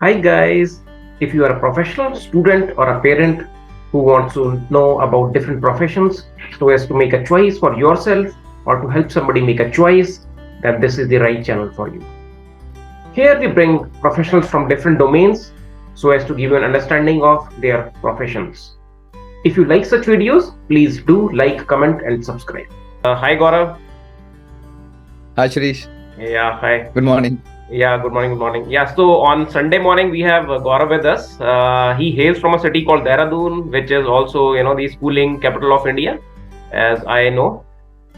Hi guys, if you are a professional, student, or a parent who wants to know about different professions so as to make a choice for yourself or to help somebody make a choice, then this is the right channel for you. Here we bring professionals from different domains so as to give you an understanding of their professions. If you like such videos, please do like, comment, and subscribe. Hi Gaurav. Hi, Shirish. Yeah, hi. Good morning. Yeah, good morning, good morning. Yeah, so on Sunday morning we have Gaurav with us. He hails from a city called Dehradun, which is also, the schooling capital of India, as I know.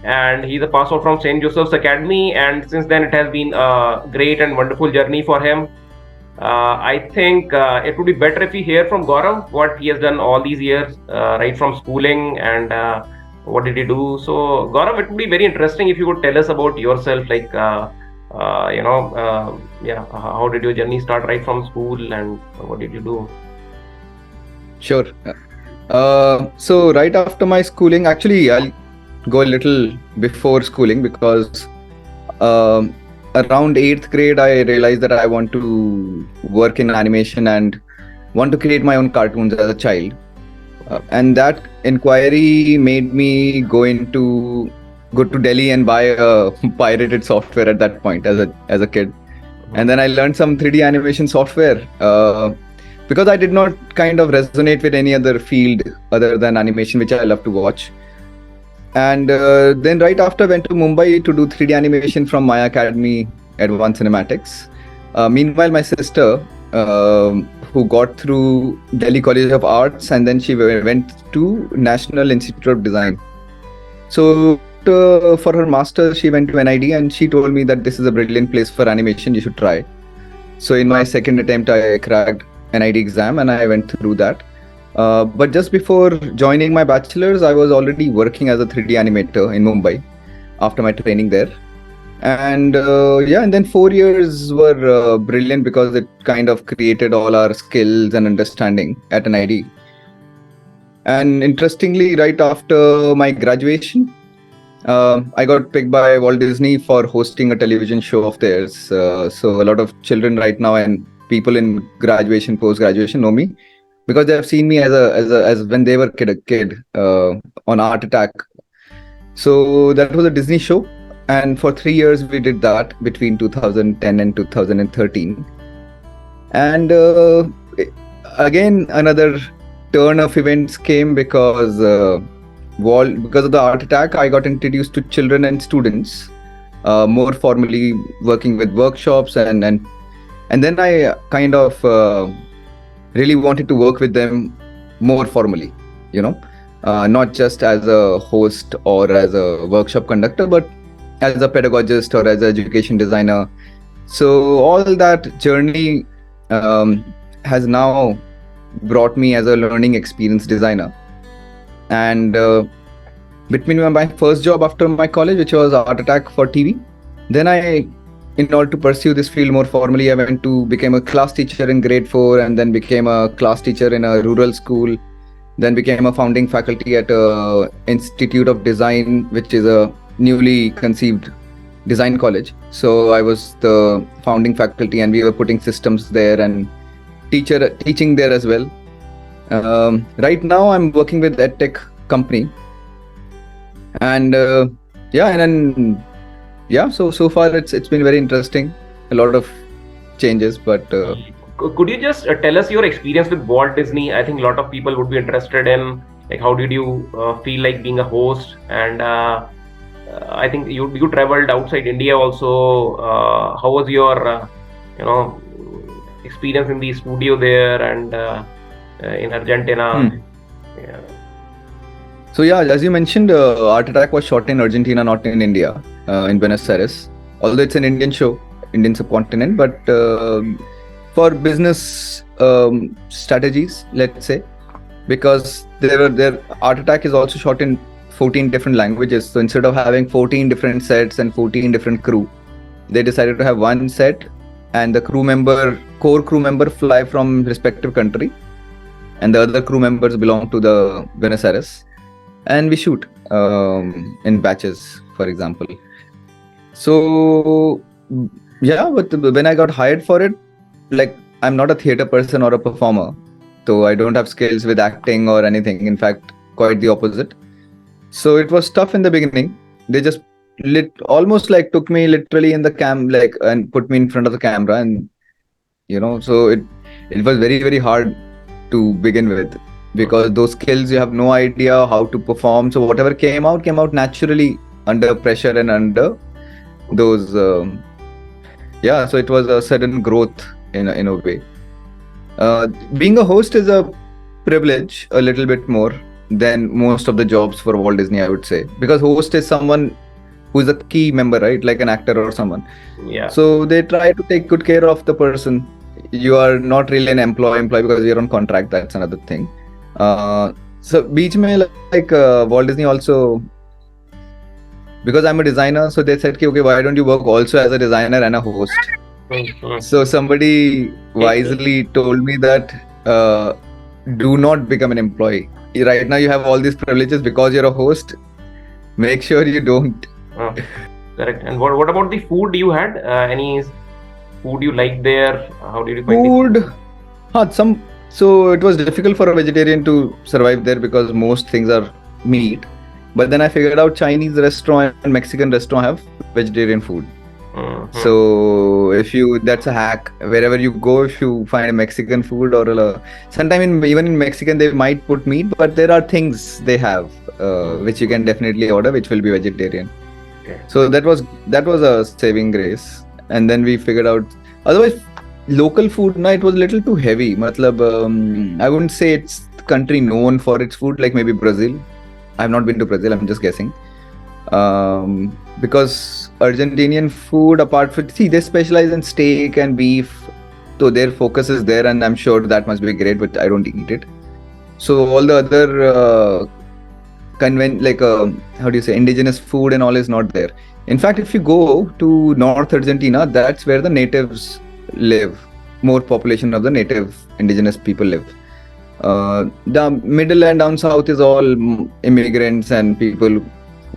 And he's a pass out from St. Joseph's Academy, and since then it has been a great and wonderful journey for him. I think it would be better if we hear from Gaurav what he has done all these years, right from schooling and what did he do. So, Gaurav, it would be very interesting if you could tell us about yourself, like, yeah, how did your journey start right from school and what did you do? Sure. So right after my schooling, actually, I'll go a little before schooling because around eighth grade, I realized that I want to work in animation and want to create my own cartoons as a child. And that inquiry made me go to Delhi and buy a pirated software at that point as a kid. And then I learned some 3D animation software because I did not kind of resonate with any other field other than animation, which I love to watch. And then right after, I went to Mumbai to do 3D animation from my academy, Advanced Cinematics. Meanwhile, my sister, who got through Delhi College of Arts, and then she went to National Institute of Design. So for her master's, she went to NID, and she told me that this is a brilliant place for animation. You should try. So in my second attempt, I cracked NID exam, and I went through that. But just before joining my bachelor's, I was already working as a 3D animator in Mumbai after my training there. And and then 4 years were brilliant because it kind of created all our skills and understanding at NID. And interestingly, right after my graduation, I got picked by Walt Disney for hosting a television show of theirs. So a lot of children right now and people in graduation, post graduation know me because they have seen me as when they were kid on Art Attack. So that was a Disney show, and for 3 years we did that between 2010 and 2013. And again, another turn of events came because because of the Art Attack, I got introduced to children and students more formally, working with workshops, and then I kind of really wanted to work with them more formally, not just as a host or as a workshop conductor, but as a pedagogist or as an education designer. So all that journey has now brought me as a learning experience designer. And between my first job after my college, which was Art Attack for TV, then in order to pursue this field more formally, I went to become a class teacher in grade 4, and then became a class teacher in a rural school, then became a founding faculty at Institute of Design, which is a newly conceived design college. So I was the founding faculty, and we were putting systems there and teaching there as well. Right now I'm working with Edtech company, and so far it's been very interesting. A lot of changes, but Could you just tell us your experience with Walt Disney? I think a lot of people would be interested in, like, how did you feel like being a host? And I think you traveled outside India also. How was your experience in the studio there and in Argentina? Yeah. So as you mentioned, Art Attack was shot in Argentina, not in India, in Buenos Aires. Although it's an Indian show, Indian subcontinent, but for business strategies, let's say, because their Art Attack is also shot in 14 different languages. So instead of having 14 different sets and 14 different crew, they decided to have one set, and the core crew member fly from respective country, and the other crew members belong to the Buenos Aires, and we shoot in batches, for example. So but when I got hired for it, like I'm not a theater person or a performer, so I don't have skills with acting or anything. In fact, quite the opposite. So it was tough in the beginning. They just almost like took me literally in the like, and put me in front of the camera, and so it was very, very hard to begin with, because those skills, you have no idea how to perform. So whatever came out naturally under pressure and under those so it was a sudden growth in a way. Being a host is a privilege a little bit more than most of the jobs for Walt Disney, I would say, because host is someone who's a key member, right? Like an actor or someone. Yeah. So they try to take good care of the person. You are not really an employee because you're on contract. That's another thing. So beach mein, like Walt Disney also, because I'm a designer, so they said, okay, why don't you work also as a designer and a host? So somebody wisely told me that do not become an employee. Right now you have all these privileges because you're a host. Make sure you don't. Correct. And what about the food you had? Any food you liked there? How did you find food? So it was difficult for a vegetarian to survive there because most things are meat. But then I figured out Chinese restaurant and Mexican restaurant have vegetarian food. So that's a hack. Wherever you go, if you find a Mexican food or sometime even in Mexican they might put meat, but there are things they have which you can definitely order, which will be vegetarian. Okay. So that was a saving grace. And then we figured out. Otherwise, local food, it was a little too heavy. I wouldn't say it's the country known for its food, like maybe Brazil. I have not been to Brazil. I'm just guessing. Because Argentinian food, they specialize in steak and beef, so their focus is there, and I'm sure that must be great, but I don't eat it. So all the other indigenous food and all is not there. In fact, if you go to North Argentina, that's where the natives live. More population of the native indigenous people live. The middle and down south is all immigrants and people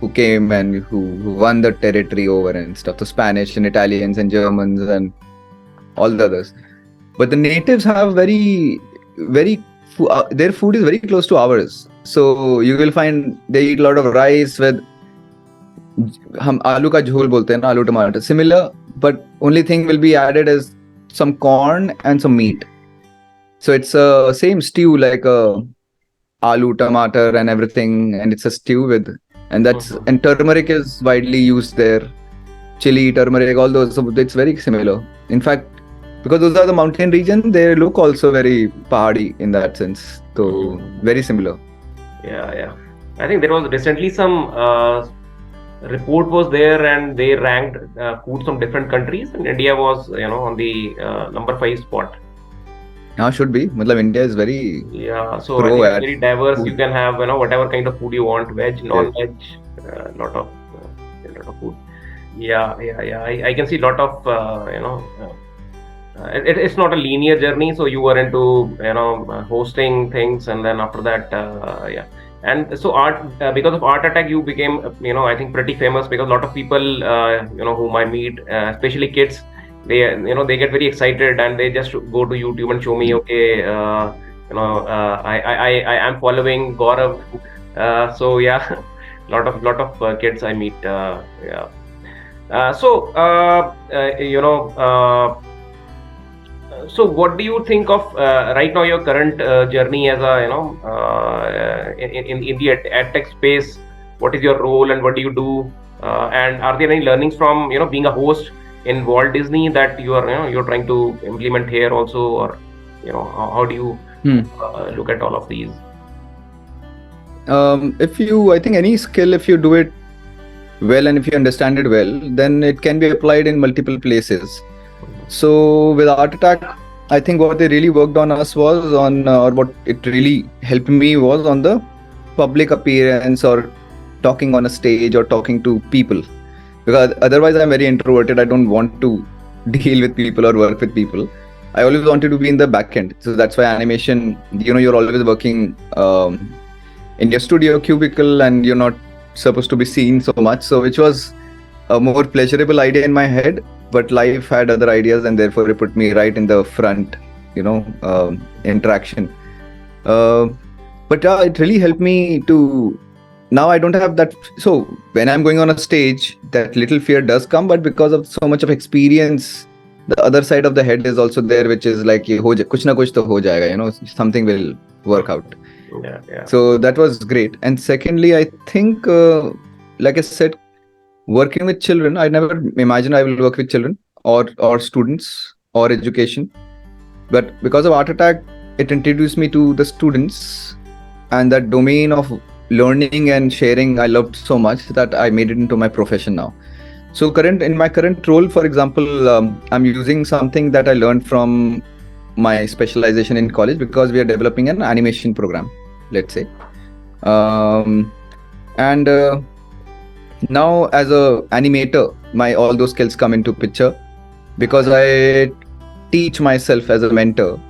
who came and who won the territory over and stuff. The Spanish and Italians and Germans and all the others. But the natives have their food is very close to ours. So you will find they eat a lot of rice with hum aloo ka jhol bolte hain na, aloo tomato. Similar, but only thing will be added is some corn and some meat. So it's a same stew like aloo, tomato and everything, and it's a stew with, and and turmeric is widely used there. Chili, turmeric, all those. So it's very similar. In fact, because those are the mountain region, they look also very pahadi in that sense. So very similar. Yeah. I think there was recently some report was there, and they ranked foods from different countries, and India was on the number 5 spot. Should be. India is very so I think very diverse. Food. You can have whatever kind of food you want, veg, non-veg, lot of food. Yeah. I can see lot of it's not a linear journey. So you were into hosting things, and then after that and so because of Art Attack you became I think pretty famous, because a lot of people whom I meet, especially kids, they get very excited and they just go to YouTube and show me, okay, I am following Gaurav. So yeah, lot of kids I meet. So what do you think of right now your current journey as a in the edtech space? What is your role and what do you do? And are there any learnings from being a host in Walt Disney that you're trying to implement here also, or how do you look at all of these? I think any skill, if you do it well and if you understand it well, then it can be applied in multiple places. So with Art Attack, I think what they really worked on us was on, or what it really helped me was on the public appearance or talking on a stage or talking to people. Because otherwise I'm very introverted. I don't want to deal with people or work with people. I always wanted to be in the back end. So that's why animation, you're always working in your studio cubicle and you're not supposed to be seen so much. So which was a more pleasurable idea in my head, but life had other ideas and therefore it put me right in the front interaction. Uh, but it really helped me to. Now I don't have that. So when I'm going on a stage, that little fear does come, but because of so much of experience, the other side of the head is also there, which is like, kuch na kuch to ho jayega, something will work out. Yeah. So that was great. And secondly, I think, like I said, working with children, I never imagined I will work with children or students or education. But because of Art Attack, it introduced me to the students, and that domain of learning and sharing I loved so much that I made it into my profession now. So in my current role, for example, I'm using something that I learned from my specialization in college, because we are developing an animation program, let's say. And now as a animator, all those skills come into picture, because I teach myself as a mentor.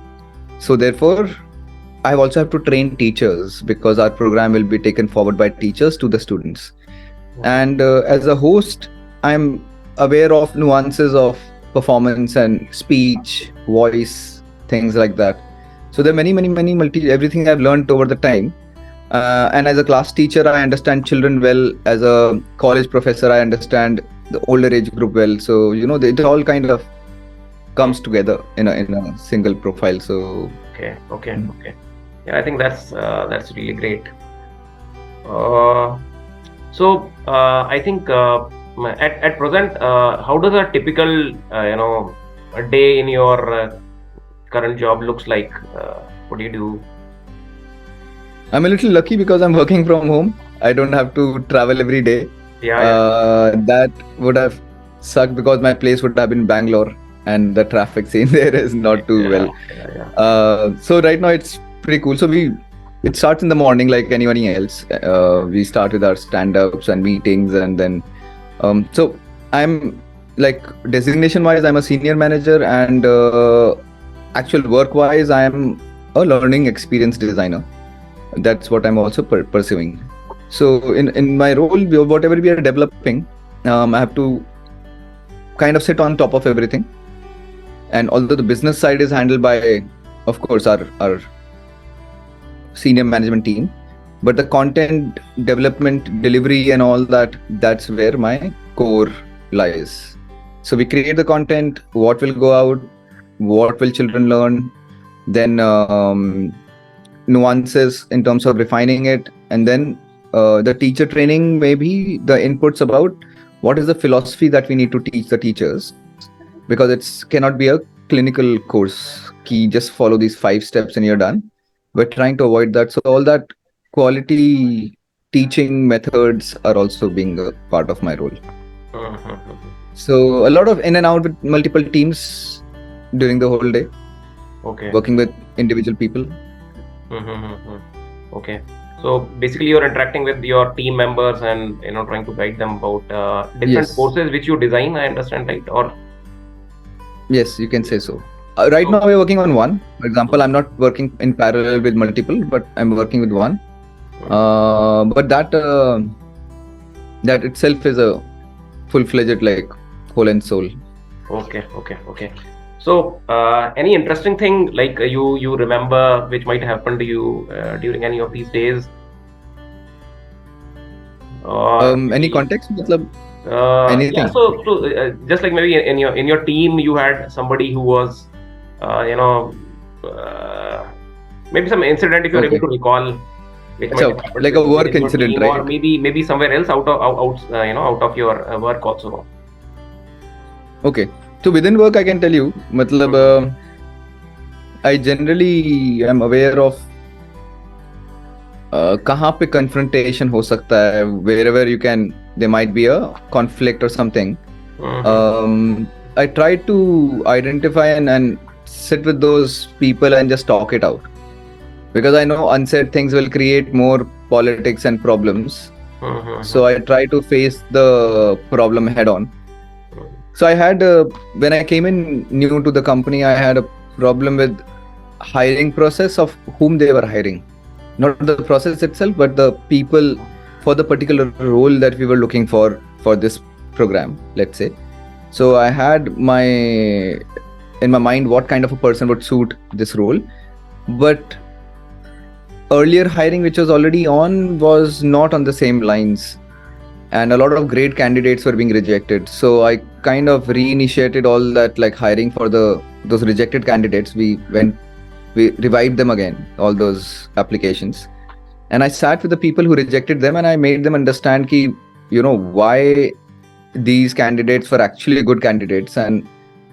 So therefore, I also have to train teachers, because our program will be taken forward by teachers to the students. And as a host, I'm aware of nuances of performance and speech, voice, things like that. So there are many everything I've learned over the time. And as a class teacher, I understand children well. As a college professor, I understand the older age group well. So it all kind of comes together in a single profile. So okay. Yeah, I think that's really great. So I think at present, how does a typical a day in your current job looks like? What do you do? I'm a little lucky because I'm working from home. I don't have to travel every day. That would have sucked, because my place would have been Bangalore, and the traffic scene there is not too well. So right now it's pretty cool. So it starts in the morning like anybody else. We start with our stand-ups and meetings, and then so I'm like, designation wise I'm a senior manager, and actual work wise I'm a learning experience designer. That's what I'm also pursuing. So in my role, whatever we are developing, I have to kind of sit on top of everything. And although the business side is handled by, of course, our senior management team, but the content development, delivery and all that, that's where my core lies. So we create the content, what will go out, what will children learn, then nuances in terms of refining it, and then the teacher training, maybe the inputs about what is the philosophy that we need to teach the teachers, because it cannot be a clinical course key, just follow these 5 steps and you're done. We're trying to avoid that. So all that quality teaching methods are also being a part of my role. So a lot of in and out with multiple teams during the whole day. Okay. Working with individual people. Okay. So basically you're interacting with your team members and trying to guide them about different courses which you design, I understand, right? Or yes, you can say so. Right now we're working on one. For example, I'm not working in parallel with multiple, but I'm working with one. But that itself is a full-fledged, like, whole and soul. Okay. So any interesting thing like you remember which might happen to you during any of these days? Any context? Anything? Yeah, so just like maybe in your team you had somebody who was maybe some incident, if you're able to recall, which might like a work incident, right? Or maybe somewhere else out of your work also. Okay, so within work I can tell you, I generally am aware of कहाँ पे confrontation हो सकता है, wherever you can, there might be a conflict or something. I try to identify and sit with those people and just talk it out, because I know unsaid things will create more politics and problems. So I try to face the problem head on. So I had when I came in new to the company, I had a problem with hiring process of whom they were hiring. Not the process itself, but the people for the particular role that we were looking for this program, let's say. So I had my in my mind what kind of a person would suit this role. But earlier hiring, which was already on, was not on the same lines. And a lot of great candidates were being rejected. So I kind of reinitiated all that, like hiring for those rejected candidates. We revived them again, all those applications. And I sat with the people who rejected them and I made them understand why these candidates were actually good candidates and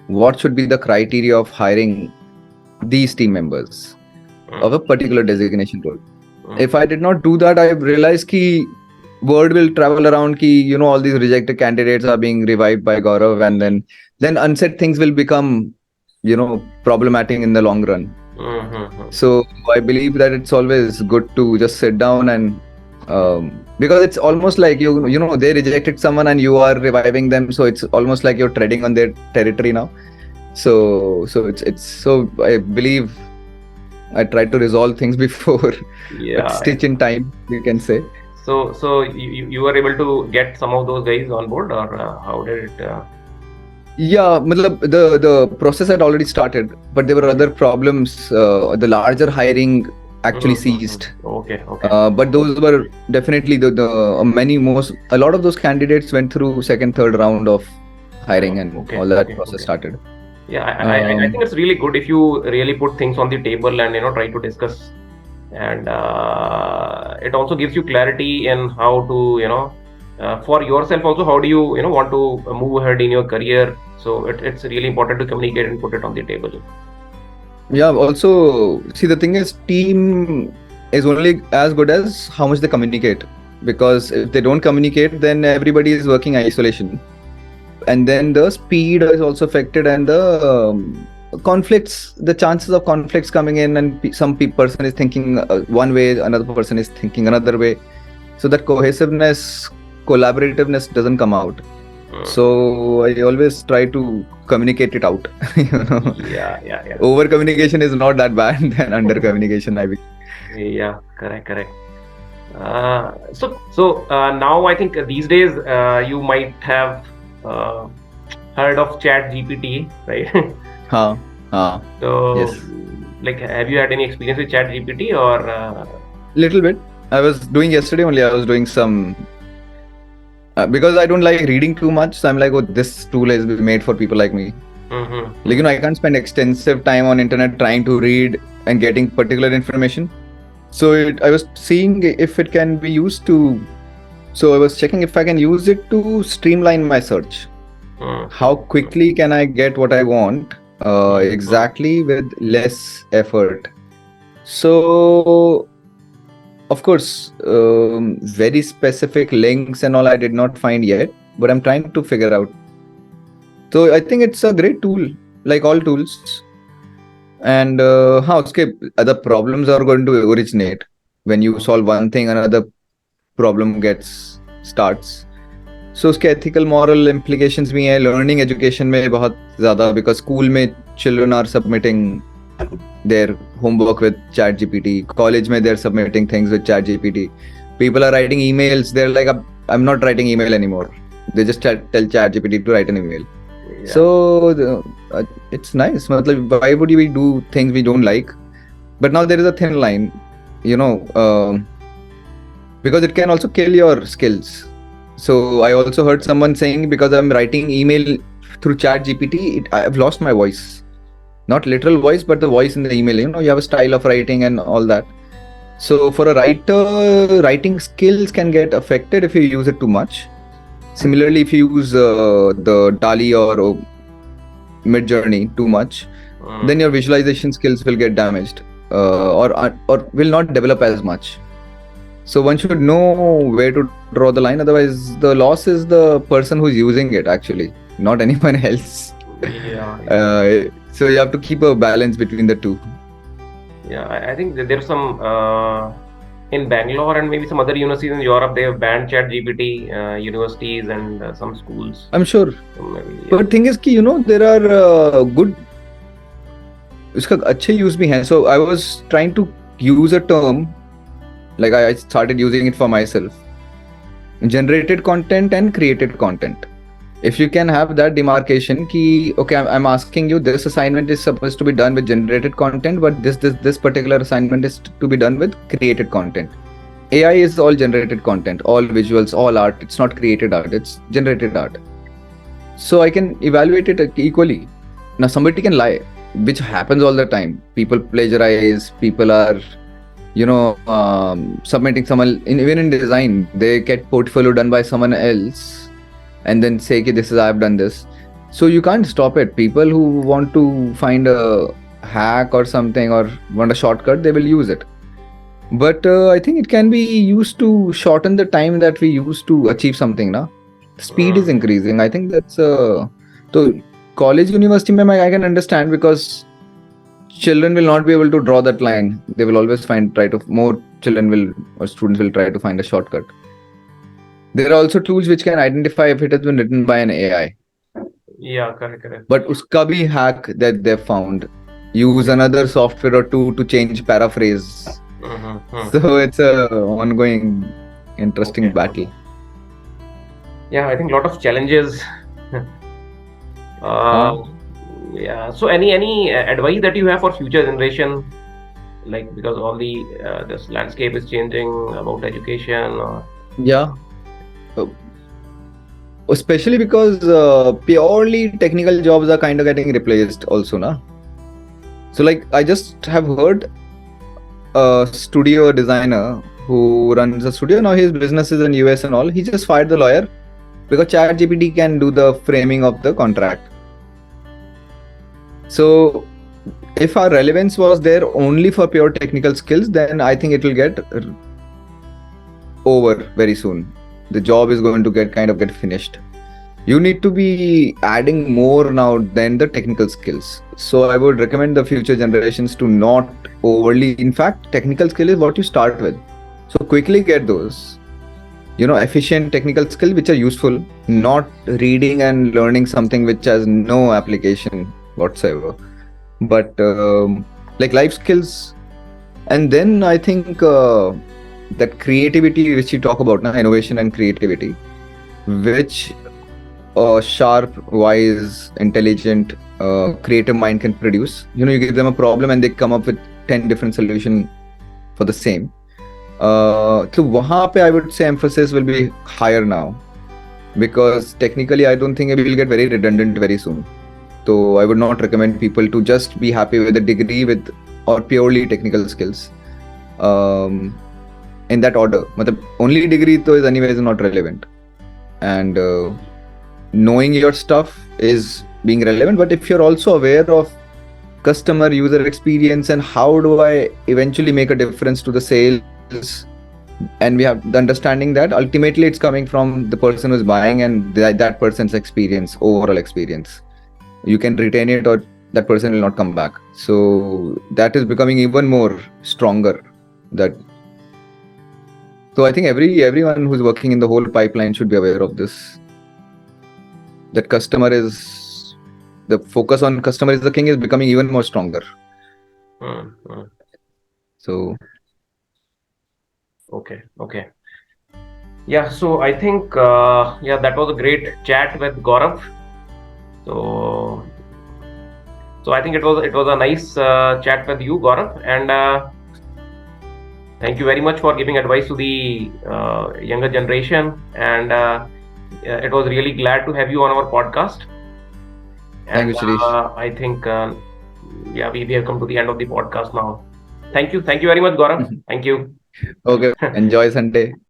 what should be the criteria of hiring these team members of a particular designation role. If I did not do that, I realized ki word will travel around ki, all these rejected candidates are being revived by Gaurav, and then unsaid things will become, problematic in the long run. So I believe that it's always good to just sit down and because it's almost like they rejected someone and you are reviving them, so it's almost like you're treading on their territory now. So I believe I tried to resolve things before stitch in time, you can say. So you were able to get some of those guys on board, or how did it? Yeah, the process had already started, but there were other problems. The larger hiring actually ceased. Okay. But those were definitely a lot of those candidates went through second, third round of hiring, and all that process started. Yeah, I think it's really good if you really put things on the table and try to discuss, and it also gives you clarity in how to for yourself also, how do you want to move ahead in your career. So it's really important to communicate and put it on the table. Yeah, also see, the thing is, team is only as good as how much they communicate, because if they don't communicate, then everybody is working isolation, and then the speed is also affected, and the conflicts, the chances of conflicts coming in, and some person is thinking one way, another person is thinking another way, so that cohesiveness, collaborativeness doesn't come out. So I always try to communicate it out. Yeah. Over communication is not that bad than under communication, I believe. Yeah, correct. So now I think these days you might have heard of Chat GPT, right? So yes. Like, have you had any experience with Chat GPT or? Little bit. I was doing yesterday only. I was doing some. Because I don't like reading too much, so I'm like, oh, this tool is made for people like me. Like, I can't spend extensive time on internet trying to read and getting particular information. So I was seeing if it can be used to. So I was checking if I can use it to streamline my search. How quickly can I get what I want exactly with less effort? So, of course, very specific links and all I did not find yet, but I'm trying to figure out. So I think it's a great tool, like all tools. And other problems are going to originate. When you solve one thing, another problem starts. So उसके ethical moral implications भी हैं, learning education में बहुत ज़्यादा, because school में children are submitting their homework with ChatGPT. College में they're submitting things with ChatGPT. People are writing emails. They're like, I'm not writing email anymore. They just tell ChatGPT to write an email. Yeah. So it's nice. Why would we do things we don't like? But now there is a thin line, because it can also kill your skills. So I also heard someone saying, because I'm writing email through ChatGPT, I've lost my voice. Not literal voice, but the voice in the email. You have a style of writing and all that. So for a writer, writing skills can get affected if you use it too much. Similarly, if you use the DALL-E or Midjourney too much, then your visualization skills will get damaged or will not develop as much. So one should know where to draw the line. Otherwise, the loss is the person who's using it, actually, not anyone else. Yeah. So you have to keep a balance between the two. Yeah, I think there's some in Bangalore and maybe some other universities in Europe, they have banned ChatGPT, universities and some schools. I'm sure. So maybe, yeah. But thing is ki, there are good इसका अच्छे use भी हैं. So I was trying to use a term, like I started using it for myself. Generated content and created content. If you can have that demarcation ki, okay, I'm asking you, this assignment is supposed to be done with generated content, but this particular assignment is to be done with created content. AI is all generated content, all visuals, all art. It's not created art, it's generated art. So I can evaluate it equally. Now somebody can lie, which happens all the time. People plagiarize, people are, submitting someone, even in design, they get portfolio done by someone else and then say, okay, this is, I've done this. So you can't stop it. People who want to find a hack or something or want a shortcut, they will use it. But I think it can be used to shorten the time that we use to achieve something. Na? Speed is increasing. I think that's so college, university, I can understand, because children will not be able to draw that line. They will always more children will, or students will try to find a shortcut. There are also tools which can identify if it has been written by an AI. Yeah, correct. But uska bhi hack that they found. Use another software or two to change paraphrase. So it's a ongoing, interesting battle. Yeah, I think a lot of challenges. Yeah. So any advice that you have for future generation, like, because all the this landscape is changing about education? Yeah. Especially because purely technical jobs are kind of getting replaced also, na? So like I just have heard a studio designer who runs a studio, now his business is in US and all, he just fired the lawyer because ChatGPT can do the framing of the contract. So if our relevance was there only for pure technical skills, then I think it will get over very soon. The job is going to get finished. You need to be adding more now than the technical skills. So I would recommend the future generations to not overly, in fact, technical skill is what you start with. So quickly get those, efficient technical skills which are useful, not reading and learning something which has no application whatsoever. But like life skills. And then I think that creativity which you talk about now, innovation and creativity, which a sharp, wise, intelligent, creative mind can produce. You give them a problem and they come up with 10 different solutions for the same. So wahan pe I would say emphasis will be higher now, because technically I don't think it will get very redundant very soon. So I would not recommend people to just be happy with a degree with or purely technical skills. In that order, only degree though is anyways not relevant, and knowing your stuff is being relevant. But if you're also aware of customer user experience and how do I eventually make a difference to the sales, and we have the understanding that ultimately it's coming from the person who's buying and that person's experience, overall experience, you can retain it or that person will not come back. So that is becoming even more stronger. So I think everyone who's working in the whole pipeline should be aware of this. That the focus on customer is the king is becoming even more stronger. So okay. Yeah, so I think that was a great chat with Gaurav. So I think it was a nice chat with you, Gaurav, and thank you very much for giving advice to the younger generation, and it was really glad to have you on our podcast. And thank you, Shirish. I think we have come to the end of the podcast now. Thank you very much, Gaurav. Thank you. Okay, enjoy Sunday.